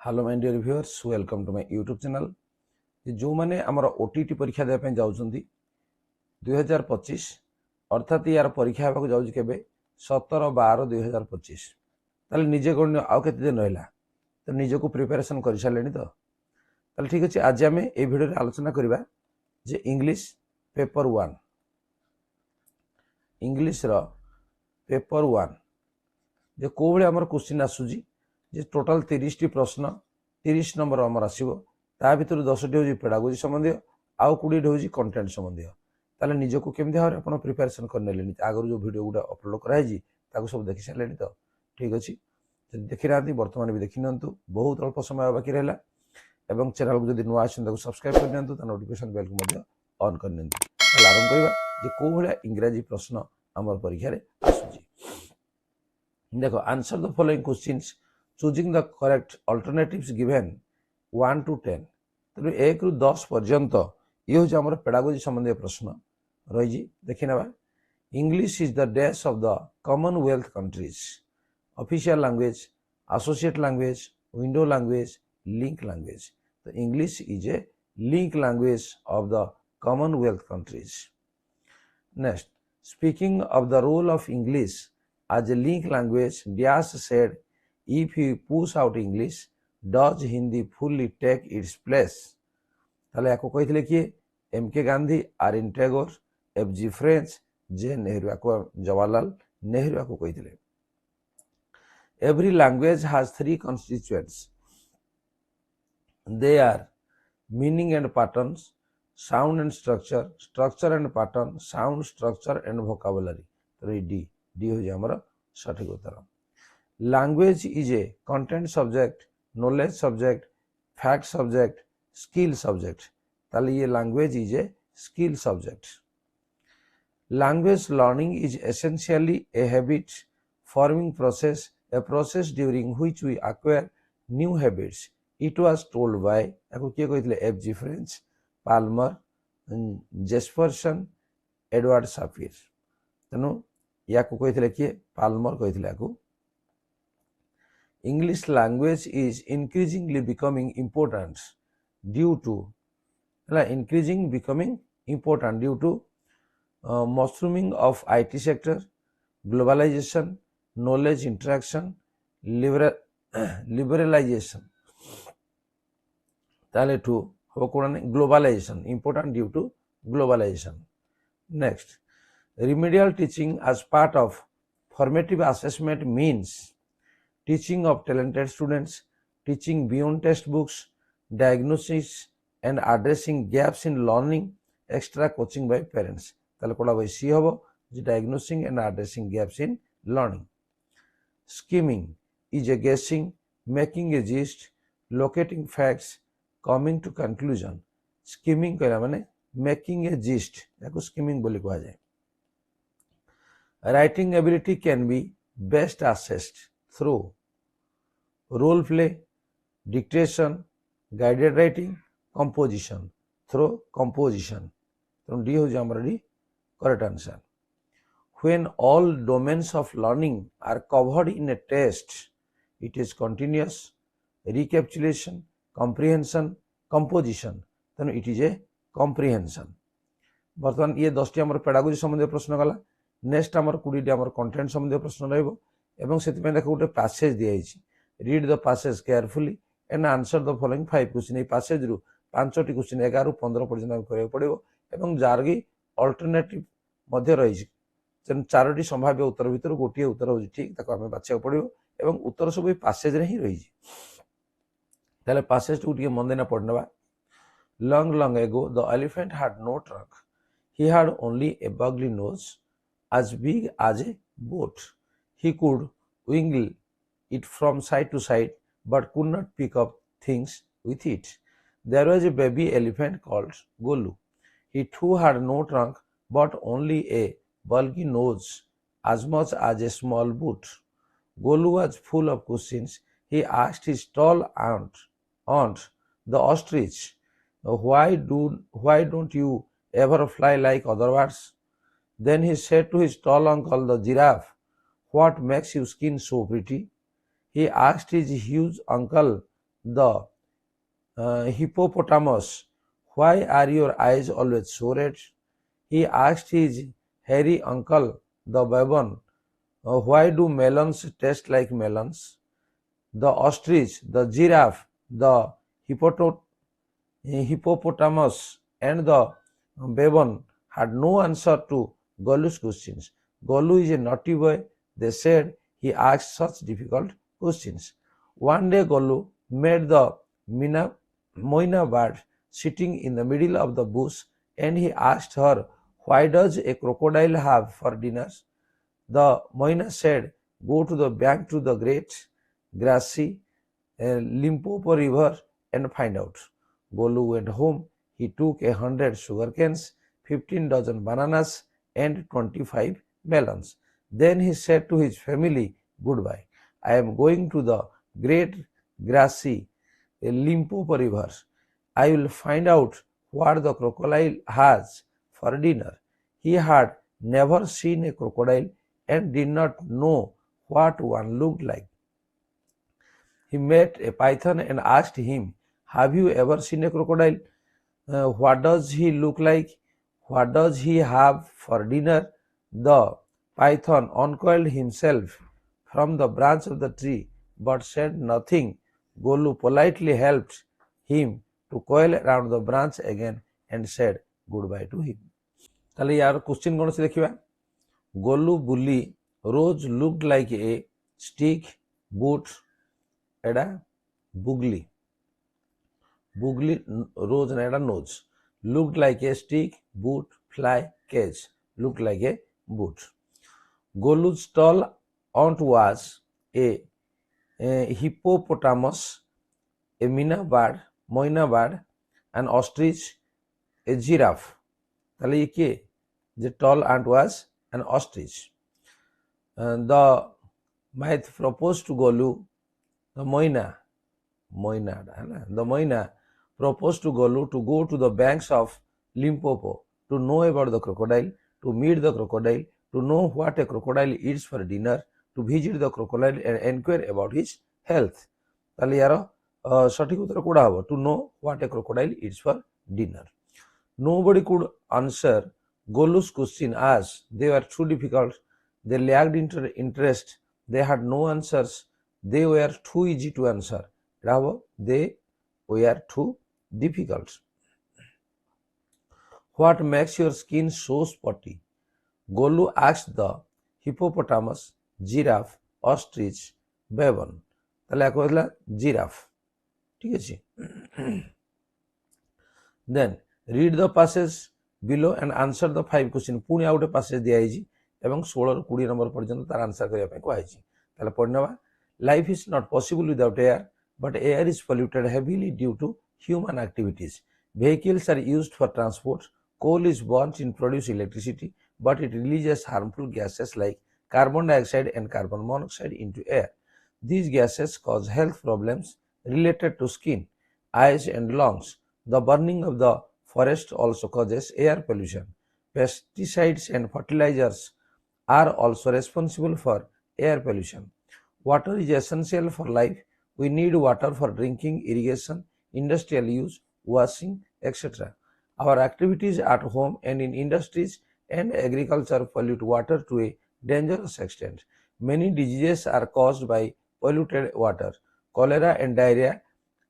Hello my dear viewers, welcome to my YouTube channel. जो मैंने आमर ओटीटी परीक्षा देवाई जाऊँगी 2025 अर्थात यार परीक्षा होगा जाऊँ के 17/12/2025 ताले निजे कौन आउ के दिन रहा तो निज को प्रिपेरेसन कर सारे तो ताले ठीक अच्छे। आज आम ये भिडियो आलोचना करवा जे इंग्लिश पेपर 1 इंग्लिश रो पेपर 1 जे कौ भाई आमर क्वेश्चन आसूजी जे टोटाल 30 टी प्रश्न 30 नंबर आमर आसो ता भर 10 टी हूँ पेडागोजी संबंधी आउ 20 हूँ कंटेंट संबंधी। ताले निजको केमती भाव आप प्रिपेरेसन कर आगर जो भिडियो गुड़ा अपलोड कराई सब देखी सारे तो ठीक अच्छे। देखी ना बर्तमान भी देखी नि बहुत अल्प समय बाकी रहा और चैनल को जब नुआ आसान सब्सक्राइब कर नोटिफिकेशन बेल को ऑन कर आरंभ करवा कौ भाया इंग्राजी प्रश्न आम परीक्षा आसूची। देखो answer the following questions choosing the correct alternatives given 1 to 10 तेणु 1 ରୁ 10 पर्यंत ये हूँ आम पेडागोजी संबंधी प्रश्न रही। देखी ना English is the dash of the Commonwealth countries official language associate language window language link language. तो English is a link language of the Commonwealth countries. Next, speaking of the role of English as a link language, Dias said, if you push out English, does Hindi fully take its place? ताले याको कही थे कि M.K. Gandhi, R.N. Tagore, F.G. French, J. Nehru याको जवाहरलाल नेहरू याको कही थे। Every language has 3 constituents. They are meaning and patterns, sound and structure, structure and pattern, sound, structure and vocabulary. तो D हो जाए सठिक उत्तर। Language is a content subject, knowledge subject, fact subject, skill subject. ताले ये language is a skill subject. Language learning is essentially a habit forming process, a process during which we acquire new habits. It was told by याको किए कहितले F.G. French, Palmer, Jespersen, Edward Sapir. तेणु या कही किए Palmer कही। English language is increasingly becoming important due to increasing becoming important due to mushrooming of IT sector, globalisation, knowledge interaction, liberalisation. ताले टू हम कौन globalisation important due to globalisation. Next, remedial teaching as part of formative assessment means teaching of talented students, teaching beyond textbooks, diagnosis and addressing gaps in learning, extra coaching by parents। ताले कोड़ा भाई सी होबो जे diagnosing and addressing gaps in learning। Skimming is a guessing, making a gist, locating facts, coming to conclusion। skimming कहला माने making a gist याको skimming बोली कहा जाए। Writing ability can be best assessed through role play, dictation, guided writing, composition। through composition। तो D हो जाए हमारा D correct answer। When all domains of learning are covered in a test, it is continuous, recapitulation, comprehension, composition। तो it is a comprehension। बर्तमान ये 10 T हमारे pedagogy संबंधी प्रश्न गला। नेक्स्ट आमर 20 आमर कंटेंट संबंधी प्रश्न रहिबो से देख गोटे पैसेज दिया read the passage carefully and answer the following 5 question. ये पैसेज रु 5 टी क्वेश्चन 11 ରୁ 15 पर्यंत करिया पड़िबो एवं जार की अल्टरनेटिव मध्य रही 4टी संभाव्य उत्तर भितर गोटे उत्तर हो ठीक ताको हमें बाछिया पड़िबो एवं उत्तर सब ये पैसेज रे ही रही। ताले पैसेज को टिके मन देना पड़नबा। Long long ago the elephant had no trunk, he had only a बगली nose as big as a boat. He could wiggle it from side to side but could not pick up things with it. There was a baby elephant called Golu. He too had no trunk but only a bulgy nose as much as a small boot. Golu was full of questions. He asked his tall aunt, the ostrich, why don't you ever fly like other birds? Then he said to his tall uncle, the giraffe, what makes your skin so pretty? He asked his huge uncle, the hippopotamus, "Why are your eyes always so red?" He asked his hairy uncle, the baboon, "Why do melons taste like melons?" The ostrich, the giraffe, the hippopotamus, and the baboon had no answer to Golu's questions. Golu is a naughty boy, they said. He asked such difficult questions. One day Golu met the moina bird sitting in the middle of the bush, and he asked her, "Why does a crocodile have for dinner?" The moina said, "Go to the bank to the great grassy Limpopo River and find out." Golu went home. He took 100 sugar canes, 15 dozen bananas, and 25 melons. Then he said to his family, "Goodbye. I am going to the great grassy Limpopo River. I will find out what the crocodile has for dinner." He had never seen a crocodile and did not know what one looked like. He met a python and asked him, "Have you ever seen a crocodile? What does he look like? What does he have for dinner?" The python uncoiled himself from the branch of the tree but said nothing. Golu politely helped him to coil around the branch again and said goodbye to him. তাহলে ইয়ার question কোন আছে দেখিবা। গোলু বুলি rose looked like a stick boot, এটা বুগলি, বুগলি rose না, এটা nose. Looked like a stick boot fly cage, looked like a boot. Golu's tall aunt was a hippopotamus, a moina bird, an ostrich, a giraffe. তাহলে কে যে tall aunt was an ostrich. The myth proposed to Golu, the moina proposed to Golu to go to the banks of Limpopo to know about the crocodile, to meet the crocodile, to know what a crocodile eats for dinner, to visit the crocodile and inquire about his health. তাহলে ইয়ার সঠিক উত্তর Coda হবো, to know what a crocodile eats for dinner. Nobody could answer Golu's question as they were too difficult. They lacked interest. They had no answers. They were too easy to answer. They were too difficult. What makes your skin so spotty? Golu asked the hippopotamus, giraffe, ostrich, baboon. তাহলে এক হলো giraffe, ঠিক আছে। Then read the passage below and answer the 5 question. পুଣି ଆଉ ଗୋଟେ passage ଦିଆଯାଇଛି ଏବଂ 16 ରୁ 20 ନମ୍ବର ପର୍ଯ୍ୟନ୍ତ ତାର ଆନ୍ସର କରିବା ପାଇଁ କୁହାଯାଇଛି। ତାହେଲେ ପଢ଼ିନେବା। Life is not possible without air, but air is polluted heavily due to human activities. Vehicles are used for transport. Coal is burnt to produce electricity, but it releases harmful gases like carbon dioxide and carbon monoxide into air. These gases cause health problems related to skin, eyes, and lungs. The burning of the forest also causes air pollution. Pesticides and fertilizers are also responsible for air pollution. Water is essential for life. We need water for drinking, irrigation, industrial use, washing, etc. Our activities at home and in industries and agriculture pollute water to a dangerous extent. Many diseases are caused by polluted water. Cholera and diarrhea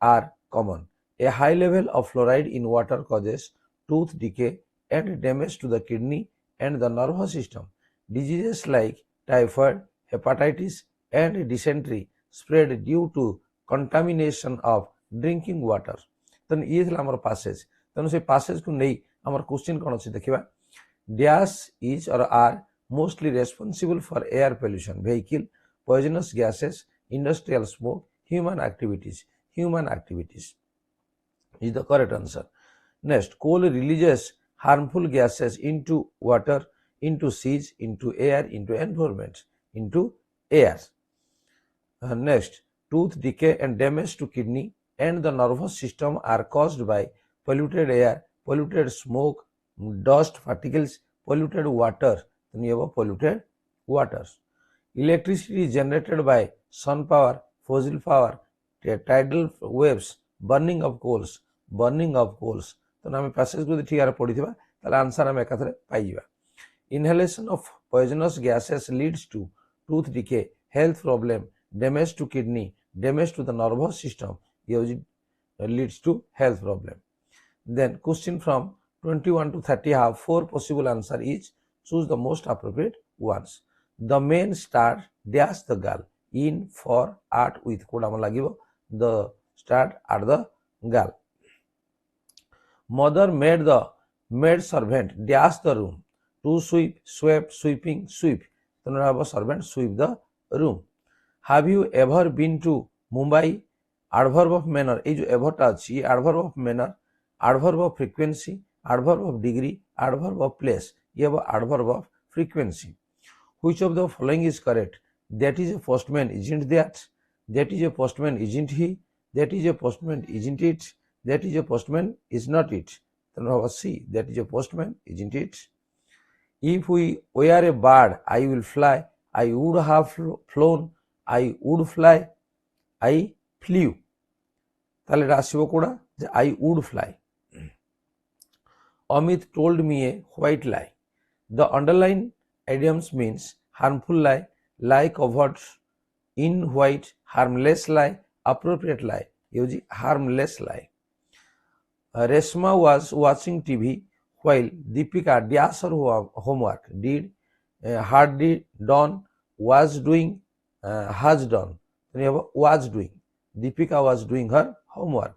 are common. A high level of fluoride in water causes tooth decay and damage to the kidney and the nervous system. Diseases like typhoid, hepatitis, and dysentery spread due to contamination of drinking water. ତେଣୁ ଇଏ ଥିଲା ଆମର passage. ତେଣୁ ସେ ପାସେଜକୁ ନେଇ ଆମର question କ'ଣ ଅଛି ଦେଖିବା। Dash is or R mostly responsible for air pollution? Vehicle, poisonous gases, industrial smoke, human activities. Human activities is the correct answer. Next, coal releases harmful gases into water, into seas, into air, into environment, into air. Next, tooth decay and damage to kidney and the nervous system are caused by polluted air, polluted smoke, dust particles, polluted water. Then you have polluted waters. Electricity is generated by sun power, fossil power, tidal waves, burning of coals, burning of coals. तो आम passage को ठीक है पढ़ी ताले answer आम एकाथरे पाइबा. Inhalation of poisonous gases leads to tooth decay, health problem, damage to kidney, damage to the nervous system, leads to health problem. Then question from 21 to 30 have 4 possible answer each. Choose the most appropriate ones. The men start dash the girl in, for, at, with. Koda amar lagibo the start at the girl. Mother made the maid servant dash the room to sweep, swept, sweeping, sweep. So now have servant sweep the room. Have you ever been to Mumbai? Adverb of manner. ये जो ever टा अच्छी adverb of manner, adverb of frequency, adverb of degree, adverb of place. ये वो adverb of frequency. Which of the following is correct? That is a postman, isn't that? That is a postman, isn't he? That is a postman, isn't it? That is a postman, is not it? Then we have C. That is a postman, isn't it? If we were a bird, I will fly. I would have flown. I would fly. I flew. তাহলে এটা আসিব Coda যে I would fly. Amit told me a white lie. The underlined idioms means harmful lie, lie covered in white, harmless lie, appropriate lie. Use harmless lie. Reshma was watching TV while Deepika does her homework. Did, hardly done, was doing, has done. Was doing. Deepika was doing her homework.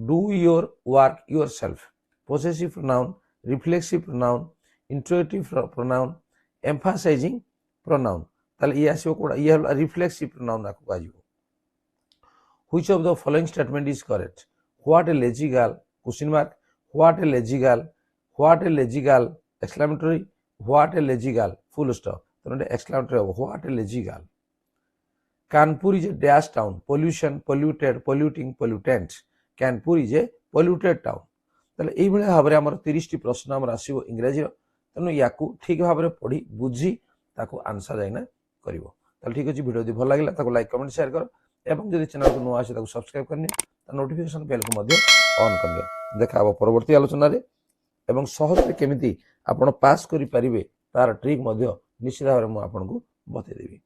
Do your work yourself. Possessive pronoun, reflexive pronoun, interrogative pronoun, emphasizing pronoun. তাহলে এই আসিব Coda এই হলো reflexive pronoun রাখো কাজিব. Which of the following statement is correct? What a lazy girl, question mark, what a lazy girl, what a lazy girl, exclamatory, what a lazy girl, full stop. তাহলে exclamatory হবে what a lazy girl. Kanpur is a dash town, pollution, polluted, polluting, pollutant. Kanpur is a polluted town. তাহলে এইভাবে ভাবে আমার 30টি প্রশ্ন আমার আসিব ইংরেজির. তেণু ইয়াকু ঠিক ভাবে পড়ি বুঝি তাকে আনসার যাইনা করিব. তাহলে ঠিক আছে, ভিডিও যদি ভালো লাগিলা তাকে লাইক কমেন্ট শেয়ার কর এবং যদি চ্যানেলକୁ নୂଆ আসে তাকে সবস্ক্রাইব করনি তা নোটিফিকেশন বেলକୁ ମଧ୍ୟ অন କରିଦିଅ. ଦେଖା ହେବ ପରବର୍ତ୍ତୀ ଆଲୋଚନାରେ ଏବଂ ସହଜରେ କେମିତି ଆପଣ ପାସ୍ କରିପାରିବେ ତାର ଟ୍ରିକ୍ ମଧ୍ୟ ନିଶ୍ଚିତ ଭାବରେ ମୁଁ ଆପଣଙ୍କୁ ବତେଇଦେବି.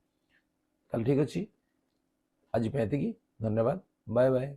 ତାହେଲେ ଠିକ ଅଛି, ଆଜି ପାଇଁ ଏତିକି. ଧନ୍ୟବାଦ. Bye bye.